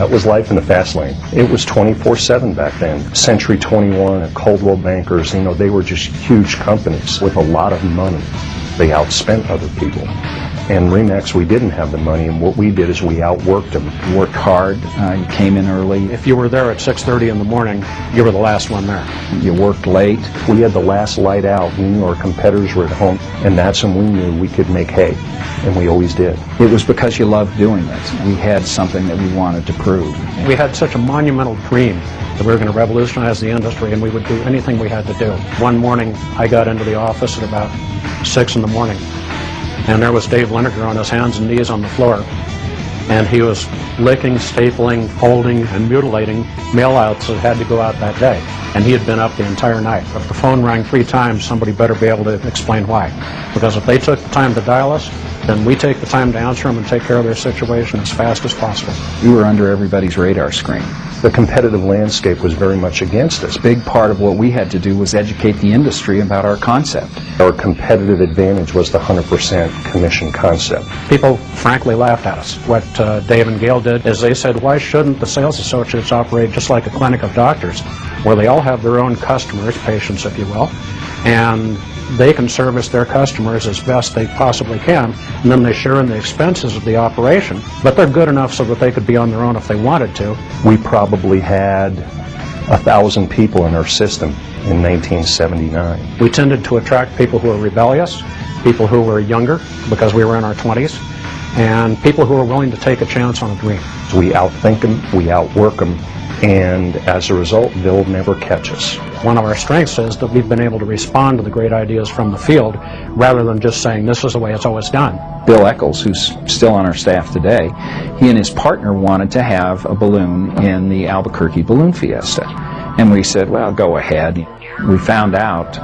That was life in the fast lane. It was 24/7 back then. Century 21 and Coldwell Bankers, you know, they were just huge companies with a lot of money. They outspent other people. And RE/MAX, we didn't have the money, and what we did is we outworked them. You worked hard, you came in early. If you were there at 6:30 in the morning, you were the last one there. You worked late. We had the last light out. We knew our competitors were at home, and that's when we knew we could make hay, and we always did. It was because you loved doing it. We had something that we wanted to prove. We had such a monumental dream that we were going to revolutionize the industry, and we would do anything we had to do. One morning, I got into the office at about 6 in the morning, and there was Dave Lineker on his hands and knees on the floor, and he was licking, stapling, folding, and mutilating mail-outs that had to go out that day. And he had been up the entire night. If the phone rang 3 times, somebody better be able to explain why. Because if they took the time to dial us, then we take the time to answer them and take care of their situation as fast as possible. We were under everybody's radar screen. The competitive landscape was very much against us. A big part of what we had to do was educate the industry about our concept. Our competitive advantage was the 100% commission concept. People frankly laughed at us. What Dave and Gail did is they said, why shouldn't the sales associates operate just like a clinic of doctors, where they all have their own customers, patients if you will, and they can service their customers as best they possibly can, and then they share in the expenses of the operation, but they're good enough so that they could be on their own if they wanted to. We probably had 1,000 people in our system in 1979. We tended to attract people who were rebellious, people who were younger because we were in our 20s, and people who were willing to take a chance on a dream. We outthink them, we outwork them, and as a result, they'll never catch us. One of our strengths is that we've been able to respond to the great ideas from the field rather than just saying this is the way it's always done. Bill Eccles, who's still on our staff today, he and his partner wanted to have a balloon in the Albuquerque Balloon Fiesta. And we said, well, go ahead. We found out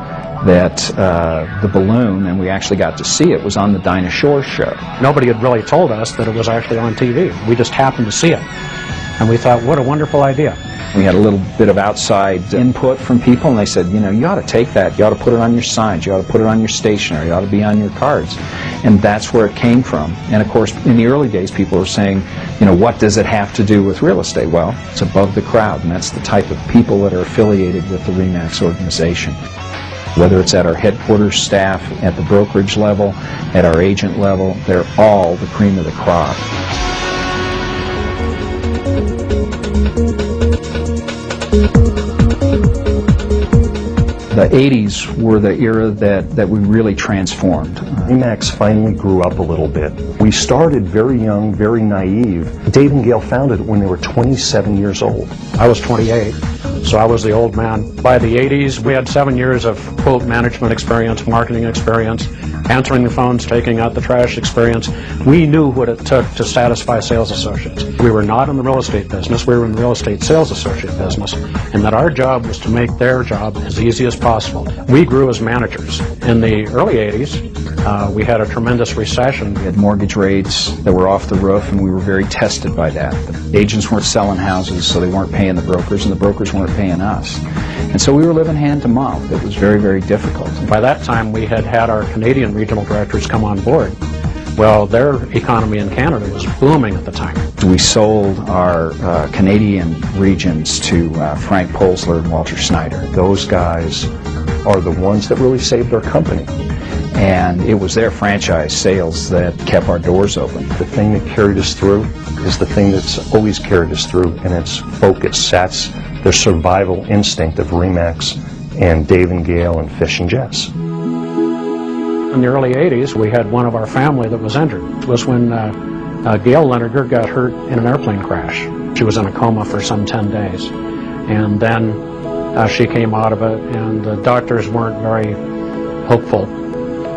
that the balloon, and we actually got to see it, was on the Dinah Shore show. Nobody had really told us that it was actually on TV. We just happened to see it. And we thought, what a wonderful idea. We had a little bit of outside input from people, and they said, you know, you ought to take that, you ought to put it on your signs, you ought to put it on your stationery, you ought to be on your cards. And that's where it came from. And of course, in the early days, people were saying, you know, what does it have to do with real estate? Well, it's above the crowd, and that's the type of people that are affiliated with the RE/MAX organization. Whether it's at our headquarters staff, at the brokerage level, at our agent level, they're all the cream of the crop. The 80s were the era that we really transformed. RE/MAX finally grew up a little bit. We started very young, very naive. Dave and Gail founded it when they were 27 years old. I was 28, so I was the old man. By the 80s, we had 7 years of quote management experience, marketing experience, answering the phones, taking out the trash experience. We knew what it took to satisfy sales associates. We were not in the real estate business, we were in the real estate sales associate business, and that our job was to make their job as easy as possible. We grew as managers. In the early 80s, we had a tremendous recession. We had mortgage rates that were off the roof, and we were very tested by that. The agents weren't selling houses, so they weren't paying the brokers, and the brokers weren't paying us. And so we were living hand to mouth. It was very, very difficult. By that time, we had our Canadian regional directors come on board. Well, their economy in Canada was booming at the time. We sold our Canadian regions to Frank Polsler and Walter Snyder. Those guys are the ones that really saved our company. And it was their franchise sales that kept our doors open. The thing that carried us through is the thing that's always carried us through, and it's focus. That's the survival instinct of RE/MAX and Dave and Gail and Fish and Jess. In the early 80s, we had one of our family that was injured. It was when Gail Lineker got hurt in an airplane crash. She was in a coma for some 10 days. And then she came out of it, and the doctors weren't very hopeful.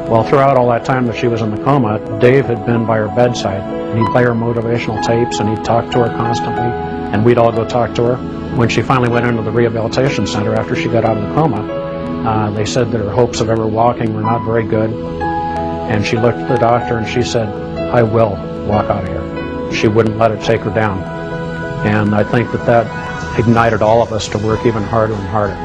Well, throughout all that time that she was in the coma, Dave had been by her bedside. And he'd play her motivational tapes, and he'd talk to her constantly, and we'd all go talk to her. When she finally went into the rehabilitation center after she got out of the coma, they said that her hopes of ever walking were not very good. And she looked at the doctor and she said, I will walk out of here. She wouldn't let it take her down. And I think that ignited all of us to work even harder and harder.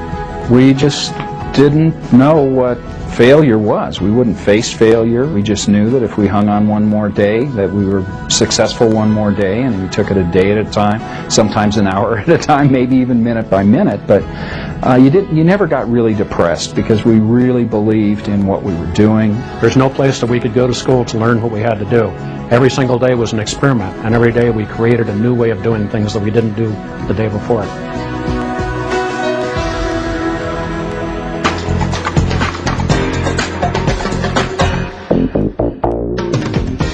We just didn't know what failure was. We wouldn't face failure. We just knew that if we hung on one more day, that we were successful one more day, and we took it a day at a time, sometimes an hour at a time, maybe even minute by minute. But you never got really depressed because we really believed in what we were doing. There's no place that we could go to school to learn what we had to do. Every single day was an experiment, and every day we created a new way of doing things that we didn't do the day before.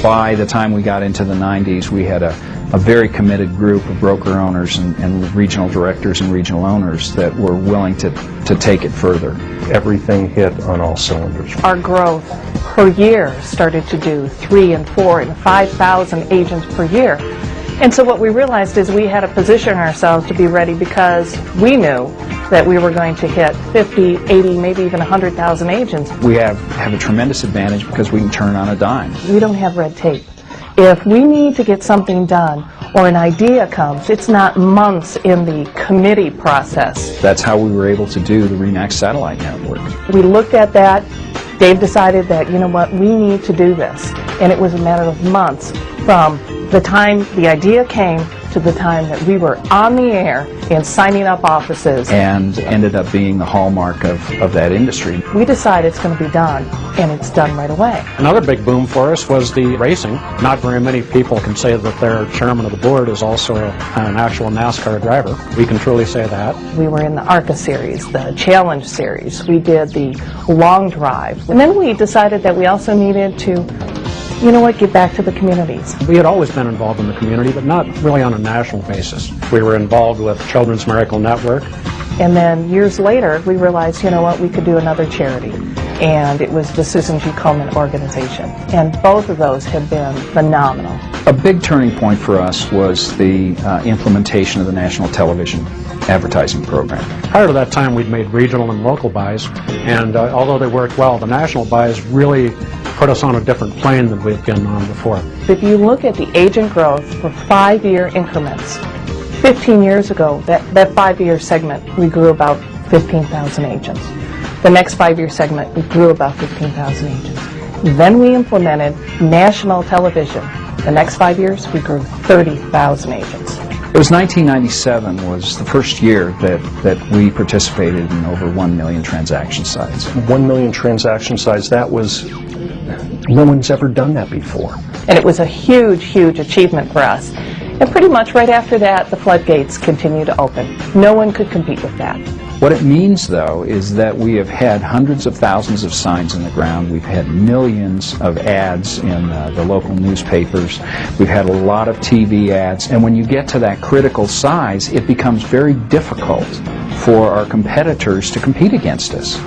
By the time we got into the 90s, we had a very committed group of broker owners and regional directors and regional owners that were willing to take it further. Everything hit on all cylinders. Our growth per year started to do 3,000 and 4,000 and 5,000 agents per year. And so what we realized is we had to position ourselves to be ready because we knew that we were going to hit 50, 80, maybe even 100,000 agents. We have a tremendous advantage because we can turn on a dime. We don't have red tape. If we need to get something done or an idea comes, it's not months in the committee process. That's how we were able to do the RE/MAX satellite network. We looked at that. Dave decided that, you know what, we need to do this. And it was a matter of months from the time the idea came to the time that we were on the air and signing up offices. And ended up being the hallmark of that industry. We decided it's going to be done, and it's done right away. Another big boom for us was the racing. Not very many people can say that their chairman of the board is also an actual NASCAR driver. We can truly say that. We were in the ARCA series, the Challenge series. We did the long drive. And then we decided that we also needed to, you know what, give back to the communities. We had always been involved in the community, but not really on a national basis. We were involved with Children's Miracle Network. And then years later, we realized, you know what, we could do another charity. And it was the Susan G. Komen organization. And both of those have been phenomenal. A big turning point for us was the implementation of the national television advertising program. Prior to that time, we'd made regional and local buys, and although they worked well, the national buys really put us on a different plane than we've been on before. If you look at the agent growth for 5-year increments, 15 years ago, that 5-year segment, we grew about 15,000 agents. The next 5-year segment, we grew about 15,000 agents. Then we implemented national television. The next 5 years, we grew 30,000 agents. It was 1997 was the first year that we participated in over 1 million transaction size. 1 million transaction size, that was, no one's ever done that before. And it was a huge, huge achievement for us. And pretty much right after that, the floodgates continued to open. No one could compete with that. What it means, though, is that we have had hundreds of thousands of signs in the ground. We've had millions of ads in the local newspapers. We've had a lot of TV ads. And when you get to that critical size, it becomes very difficult for our competitors to compete against us.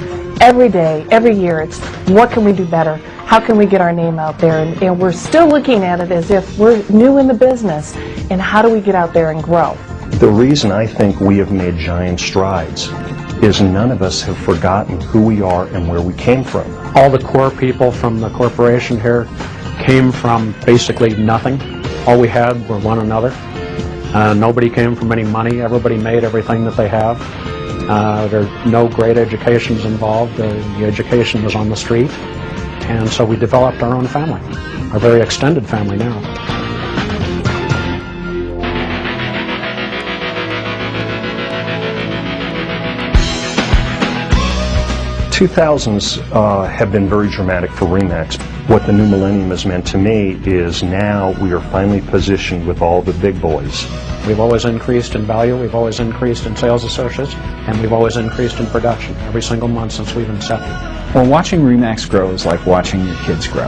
Every day, every year, it's what can we do better? How can we get our name out there? And we're still looking at it as if we're new in the business, and how do we get out there and grow? The reason I think we have made giant strides is none of us have forgotten who we are and where we came from. All the core people from the corporation here came from basically nothing. All we had were one another. Nobody came from any money. Everybody made everything that they have. There are no great educations involved. The education was on the street. And so we developed our own family, our very extended family now. 2000s have been very dramatic for RE/MAX. What the new millennium has meant to me is now we are finally positioned with all the big boys. We've always increased in value, we've always increased in sales associates, and we've always increased in production every single month since we've incepted. Well, watching RE/MAX grow is like watching your kids grow.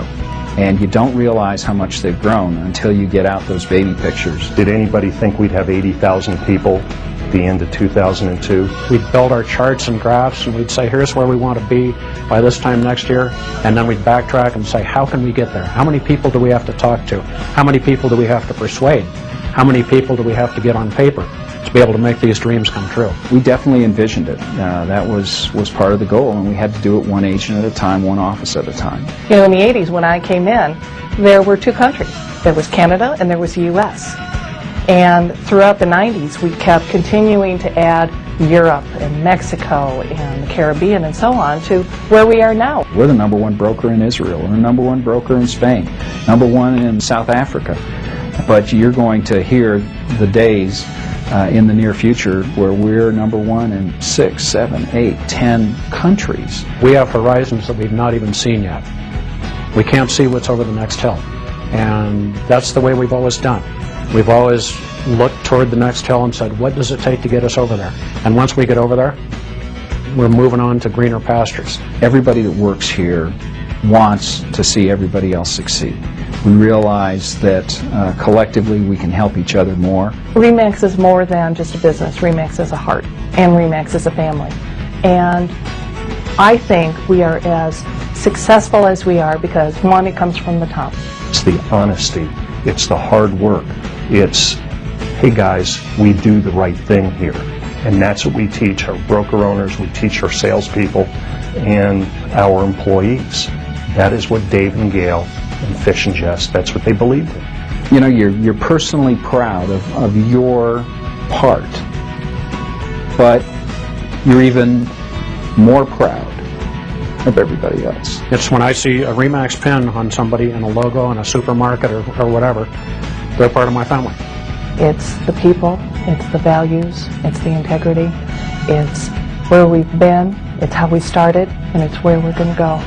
And you don't realize how much they've grown until you get out those baby pictures. Did anybody think we'd have 80,000 people at the end of 2002? We'd build our charts and graphs and we'd say, here's where we want to be by this time next year. And then we'd backtrack and say, how can we get there? How many people do we have to talk to? How many people do we have to persuade? How many people do we have to get on paper to be able to make these dreams come true? We definitely envisioned it. That was part of the goal, and we had to do it one agent at a time, one office at a time. You know, in the 80s when I came in, there were two countries. There was Canada and there was the U.S. And throughout the 90s, we kept continuing to add Europe and Mexico and the Caribbean and so on to where we are now. We're the #1 broker in Israel. We're the #1 broker in Spain. #1 in South Africa. But you're going to hear the days in the near future where we're #1 in 6, 7, 8, 10 countries. We have horizons that we've not even seen yet. We can't see what's over the next hill. And that's the way we've always done. We've always looked toward the next hill and said, what does it take to get us over there? And once we get over there, we're moving on to greener pastures. Everybody that works here wants to see everybody else succeed. We realize that collectively we can help each other more. RE/MAX is more than just a business. RE/MAX is a heart, and RE/MAX is a family. And I think we are as successful as we are because, one, it comes from the top. It's the honesty. It's the hard work. It's, hey guys, we do the right thing here. And that's what we teach our broker owners, we teach our salespeople, and our employees. That is what Dave and Gail and Fish and Jess, that's what they believed in. You know, you're personally proud of your part, but you're even more proud of everybody else. It's when I see a RE/MAX pin on somebody and a logo in a supermarket or whatever, they're part of my family. It's the people, it's the values, it's the integrity, it's where we've been, it's how we started, and it's where we're going to go.